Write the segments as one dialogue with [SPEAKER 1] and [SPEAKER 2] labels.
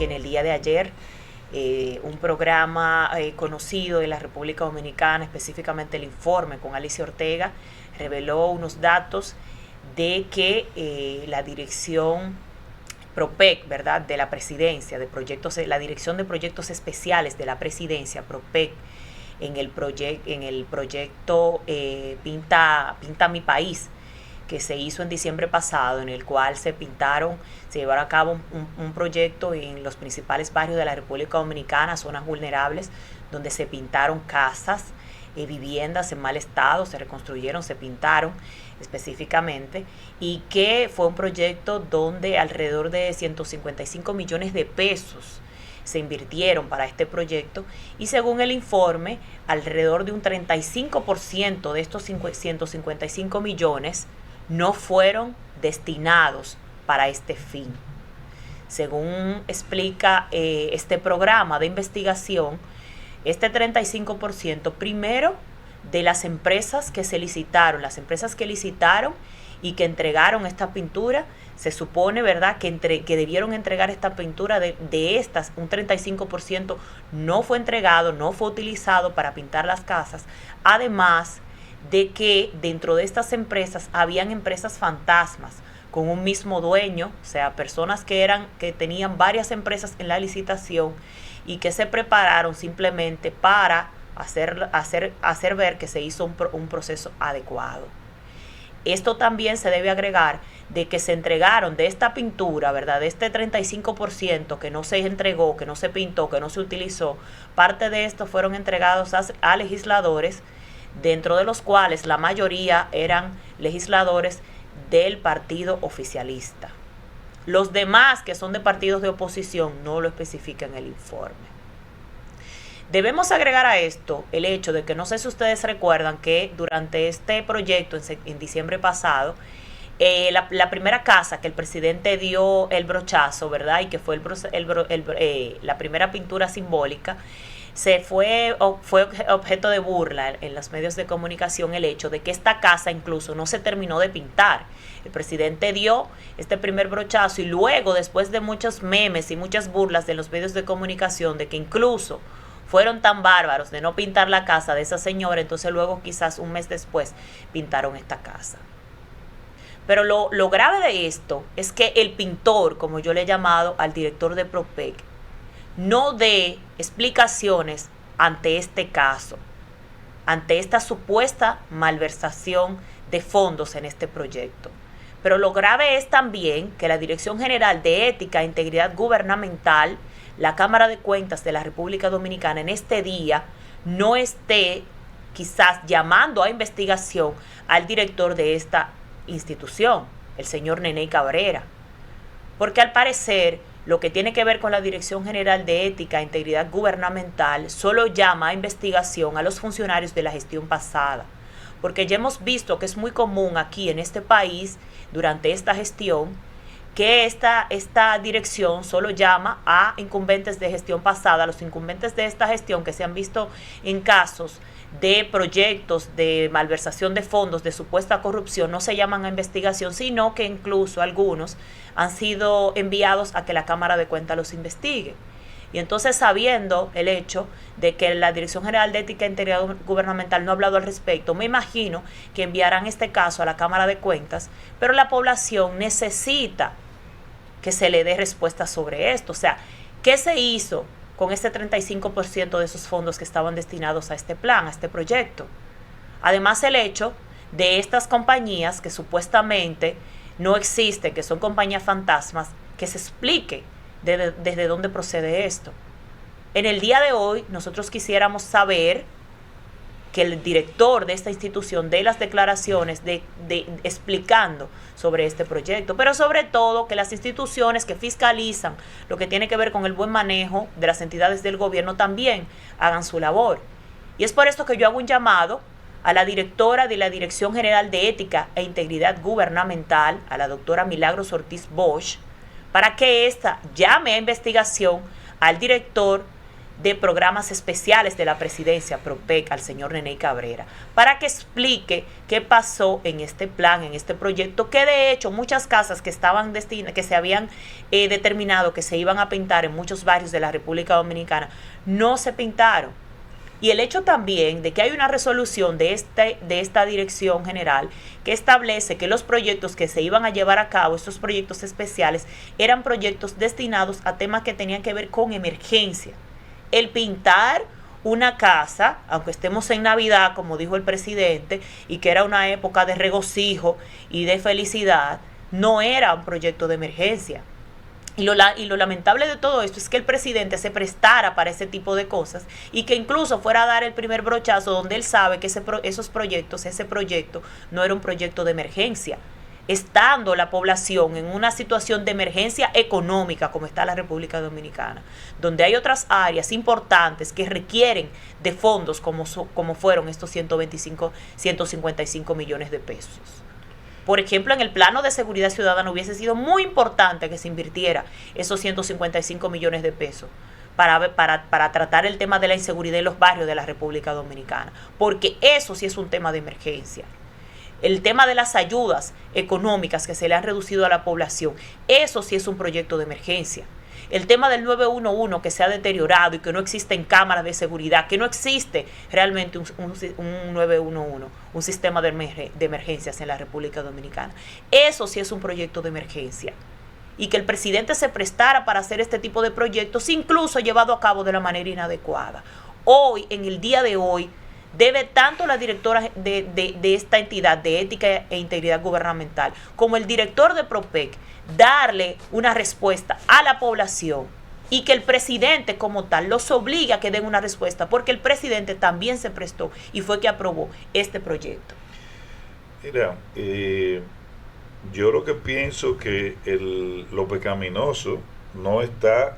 [SPEAKER 1] que en el día de ayer un programa conocido de la República Dominicana, específicamente el Informe con Alicia Ortega, reveló unos datos de que la dirección PROPEC, ¿verdad?, de la presidencia, de proyectos, la dirección de proyectos especiales de la presidencia, PROPEC, en el proyecto Pinta Mi País, que se hizo en diciembre pasado, en el cual se llevaron a cabo un proyecto en los principales barrios de la República Dominicana, zonas vulnerables, donde se pintaron casas, viviendas en mal estado, se reconstruyeron, se pintaron específicamente, y que fue un proyecto donde alrededor de 155 millones de pesos se invirtieron para este proyecto, y según el informe, alrededor de un 35% de estos 155 millones no fueron destinados para este fin. Según explica este programa de investigación, este 35% primero de las empresas que se licitaron, las empresas que licitaron y que entregaron esta pintura, se supone, ¿verdad?, que debieron entregar esta pintura, de estas, un 35% no fue entregado, no fue utilizado para pintar las casas, además de que dentro de estas empresas habían empresas fantasmas con un mismo dueño, o sea, personas que tenían varias empresas en la licitación y que se prepararon simplemente para hacer ver que se hizo un proceso adecuado. Esto también se debe agregar de que se entregaron de esta pintura, ¿verdad?, de este 35% que no se entregó, que no se pintó, que no se utilizó, parte de esto fueron entregados a legisladores, dentro de los cuales la mayoría eran legisladores del partido oficialista. Los demás, que son de partidos de oposición, no lo especifica en el informe. Debemos agregar a esto el hecho de que, no sé si ustedes recuerdan que durante este proyecto en diciembre pasado, la primera casa que el presidente dio el brochazo, ¿verdad?, y que fue la primera pintura simbólica, fue objeto de burla en los medios de comunicación el hecho de que esta casa incluso no se terminó de pintar. El presidente dio este primer brochazo y luego, después de muchos memes y muchas burlas de los medios de comunicación de que incluso fueron tan bárbaros de no pintar la casa de esa señora, entonces luego quizás un mes después pintaron esta casa. Pero lo grave de esto es que el pintor, como yo le he llamado al director de PROPEC, no dé explicaciones ante este caso, ante esta supuesta malversación de fondos en este proyecto. Pero lo grave es también que la Dirección General de Ética e Integridad Gubernamental, la Cámara de Cuentas de la República Dominicana, en este día no esté quizás llamando a investigación al director de esta institución, el señor Neney Cabrera, porque al parecer lo que tiene que ver con la Dirección General de Ética e Integridad Gubernamental solo llama a investigación a los funcionarios de la gestión pasada, porque ya hemos visto que es muy común aquí en este país, durante esta gestión, que esta dirección solo llama a incumbentes de gestión pasada, los incumbentes de esta gestión que se han visto en casos de proyectos de malversación de fondos, de supuesta corrupción, no se llaman a investigación, sino que incluso algunos han sido enviados a que la Cámara de Cuentas los investigue. Y entonces, sabiendo el hecho de que la Dirección General de Ética e Integridad Gubernamental no ha hablado al respecto, me imagino que enviarán este caso a la Cámara de Cuentas, pero la población necesita que se le dé respuesta sobre esto. O sea, ¿qué se hizo con este 35% de esos fondos que estaban destinados a este plan, a este proyecto? Además, el hecho de estas compañías que supuestamente no existen, que son compañías fantasmas, que se explique desde dónde procede esto. En el día de hoy, nosotros quisiéramos saber que el director de esta institución dé las declaraciones explicando sobre este proyecto, pero sobre todo que las instituciones que fiscalizan lo que tiene que ver con el buen manejo de las entidades del gobierno también hagan su labor. Y es por esto que yo hago un llamado a la directora de la Dirección General de Ética e Integridad Gubernamental, a la doctora Milagros Ortiz Bosch, para que ésta llame a investigación al director de Programas Especiales de la Presidencia, PROPEC, al señor Neney Cabrera, para que explique qué pasó en este plan, en este proyecto, que de hecho muchas casas que estaban destinadas, que se habían determinado que se iban a pintar en muchos barrios de la República Dominicana, no se pintaron. Y el hecho también de que hay una resolución de esta dirección general que establece que los proyectos que se iban a llevar a cabo, estos proyectos especiales, eran proyectos destinados a temas que tenían que ver con emergencia. El pintar una casa, aunque estemos en Navidad, como dijo el presidente, y que era una época de regocijo y de felicidad, no era un proyecto de emergencia. Y lo lamentable de todo esto es que el presidente se prestara para ese tipo de cosas y que incluso fuera a dar el primer brochazo donde él sabe que ese proyecto no era un proyecto de emergencia, estando la población en una situación de emergencia económica como está la República Dominicana, donde hay otras áreas importantes que requieren de fondos como fueron estos 155 millones de pesos. Por ejemplo, en el plano de seguridad ciudadana hubiese sido muy importante que se invirtiera esos 155 millones de pesos para tratar el tema de la inseguridad en los barrios de la República Dominicana, porque eso sí es un tema de emergencia. El tema de las ayudas económicas que se le han reducido a la población, eso sí es un proyecto de emergencia. El tema del 911 que se ha deteriorado y que no existen cámaras de seguridad, que no existe realmente un 911, un sistema de emergencias en la República Dominicana. Eso sí es un proyecto de emergencia. Y que el presidente se prestara para hacer este tipo de proyectos, incluso llevado a cabo de la manera inadecuada. Hoy, en el día de hoy, debe tanto la directora de esta entidad de ética e integridad gubernamental como el director de PROPEC darle una respuesta a la población y que el presidente como tal los obligue a que den una respuesta, porque el presidente también se prestó y fue que aprobó este proyecto.
[SPEAKER 2] Mira, yo lo que pienso que lo pecaminoso no está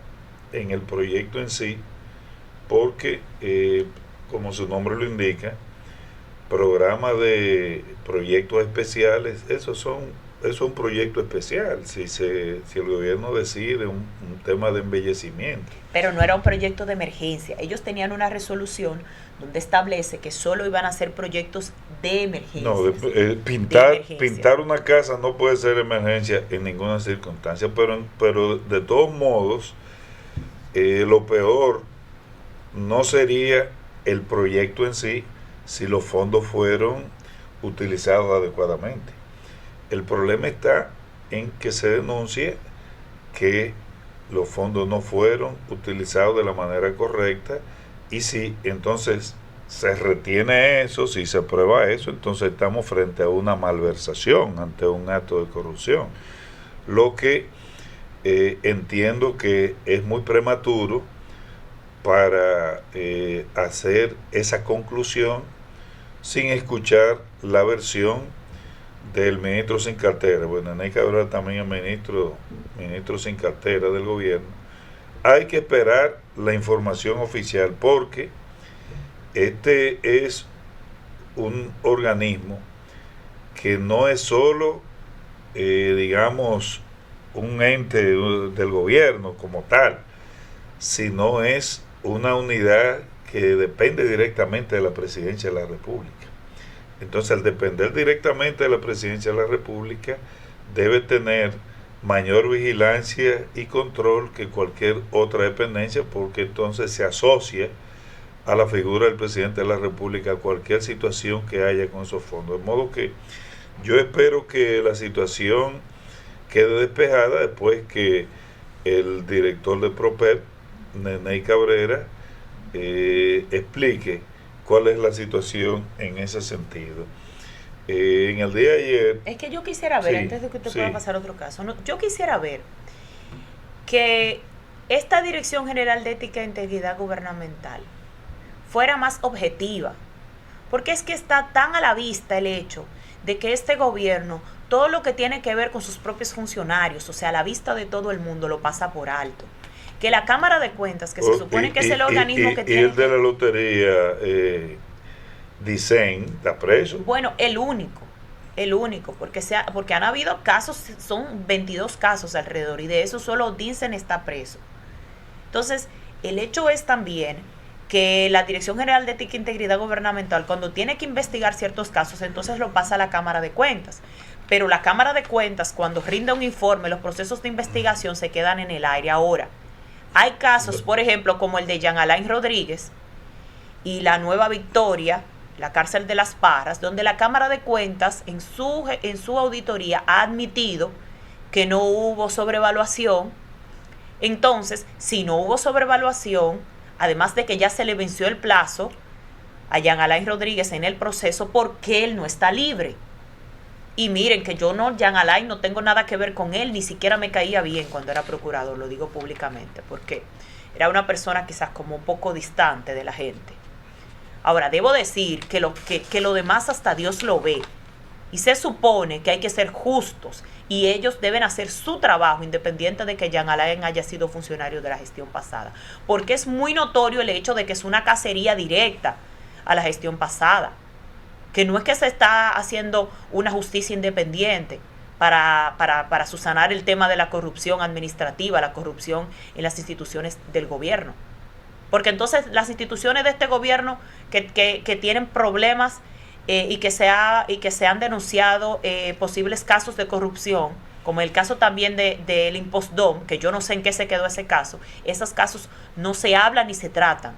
[SPEAKER 2] en el proyecto en sí, porque como su nombre lo indica, programas de proyectos especiales, es un proyecto especial, si el gobierno decide un tema de embellecimiento.
[SPEAKER 1] Pero no era un proyecto de emergencia. Ellos tenían una resolución donde establece que solo iban a ser proyectos de emergencia.
[SPEAKER 2] No, pintar una casa no puede ser emergencia en ninguna circunstancia, pero de todos modos, lo peor no sería el proyecto en sí si los fondos fueron utilizados adecuadamente. El problema está en que se denuncie que los fondos no fueron utilizados de la manera correcta, y si entonces se retiene eso, si se prueba eso, entonces estamos frente a una malversación, ante un acto de corrupción. Lo que entiendo que es muy prematuro para hacer esa conclusión sin escuchar la versión del ministro sin cartera. Bueno, Neney Cabrera también es ministro sin cartera del gobierno. Hay que esperar la información oficial, porque este es un organismo que no es solo, digamos, un ente del gobierno como tal, sino es una unidad que depende directamente de la presidencia de la República. Entonces, al depender directamente de la presidencia de la República, debe tener mayor vigilancia y control que cualquier otra dependencia, porque entonces se asocia a la figura del presidente de la República a cualquier situación que haya con esos fondos. De modo que yo espero que la situación quede despejada después que el director de PROPEC, Neney Cabrera, explique cuál es la situación en ese sentido. En el día de ayer...
[SPEAKER 1] Es que yo quisiera ver, antes de que usted pueda pasar a otro caso, yo quisiera ver que esta Dirección General de Ética e Integridad Gubernamental fuera más objetiva, porque es que está tan a la vista el hecho de que este gobierno, todo lo que tiene que ver con sus propios funcionarios, o sea, a la vista de todo el mundo, lo pasa por alto. Que la Cámara de Cuentas, que se supone que es el organismo que tiene...
[SPEAKER 2] Y el de la lotería, Dicen, está preso.
[SPEAKER 1] Bueno, el único, porque han habido casos, son 22 casos alrededor, y de eso solo Dicen está preso. Entonces, el hecho es también que la Dirección General de Ética e Integridad Gubernamental, cuando tiene que investigar ciertos casos, entonces lo pasa a la Cámara de Cuentas. Pero la Cámara de Cuentas, cuando rinde un informe, los procesos de investigación se quedan en el aire. Ahora, hay casos, por ejemplo, como el de Jean Alain Rodríguez y la Nueva Victoria, la cárcel de Las Parras, donde la Cámara de Cuentas en su auditoría ha admitido que no hubo sobrevaluación. Entonces, si no hubo sobrevaluación, además de que ya se le venció el plazo a Jean Alain Rodríguez en el proceso, ¿por qué él no está libre? Y miren que yo no, Jean Alain, no tengo nada que ver con él, ni siquiera me caía bien cuando era procurador, lo digo públicamente, porque era una persona quizás como un poco distante de la gente. Ahora, debo decir que lo demás hasta Dios lo ve. Y se supone que hay que ser justos y ellos deben hacer su trabajo independiente de que Jean Alain haya sido funcionario de la gestión pasada. Porque es muy notorio el hecho de que es una cacería directa a la gestión pasada. Que no es que se está haciendo una justicia independiente para subsanar el tema de la corrupción administrativa, la corrupción en las instituciones del gobierno. Porque entonces las instituciones de este gobierno que tienen problemas y que se han denunciado posibles casos de corrupción, como el caso también del Impostdom, que yo no sé en qué se quedó ese caso, esos casos no se hablan ni se tratan.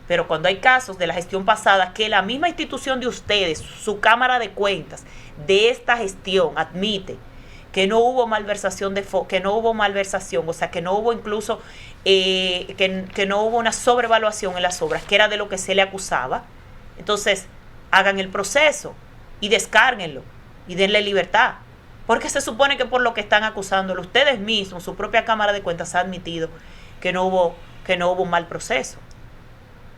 [SPEAKER 1] Pero cuando hay casos de la gestión pasada que la misma institución de ustedes, su Cámara de Cuentas de esta gestión admite que no hubo malversación o sea, que no hubo incluso que no hubo una sobrevaluación en las obras, que era de lo que se le acusaba, entonces hagan el proceso y descárguenlo y denle libertad, porque se supone que por lo que están acusándolo ustedes mismos, su propia Cámara de Cuentas ha admitido que no hubo un mal proceso.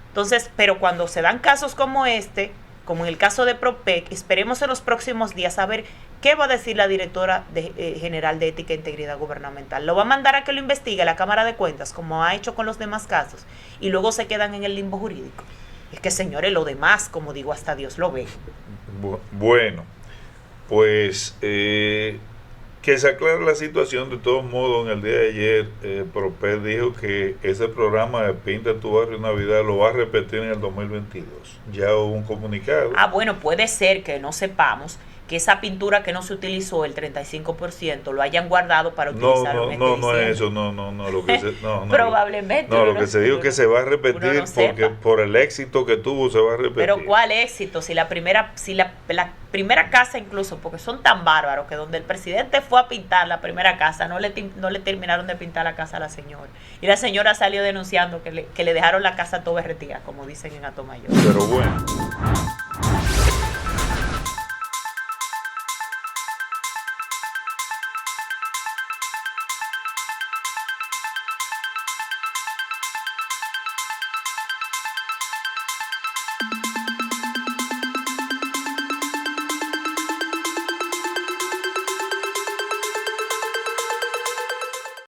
[SPEAKER 1] Entonces, pero cuando se dan casos como este, como en el caso de Propec, esperemos en los próximos días a ver qué va a decir la directora general de Ética e Integridad Gubernamental. Lo va a mandar a que lo investigue la Cámara de Cuentas, como ha hecho con los demás casos, y luego se quedan en el limbo jurídico. Es que, señores, lo demás, como digo, hasta Dios lo ve.
[SPEAKER 2] Bueno, pues que se aclare la situación. De todos modos, en el día de ayer, Propec dijo que ese programa de Pinta tu Barrio Navidad lo va a repetir en el 2022. Ya hubo un comunicado.
[SPEAKER 1] Bueno, puede ser que no sepamos que esa pintura que no se utilizó, el 35%, lo hayan guardado para utilizarlo en este diciembre.
[SPEAKER 2] No es eso, no, lo que se, no,
[SPEAKER 1] probablemente.
[SPEAKER 2] No, lo que se dijo que se va a repetir porque por el éxito que tuvo se va a repetir.
[SPEAKER 1] Pero ¿cuál éxito? Si la primera casa incluso, porque son tan bárbaros que donde el presidente fue a pintar la primera casa, no le terminaron de pintar la casa a la señora. Y la señora salió denunciando que le dejaron la casa todo derretida, como dicen en Atomayor.
[SPEAKER 2] Pero bueno.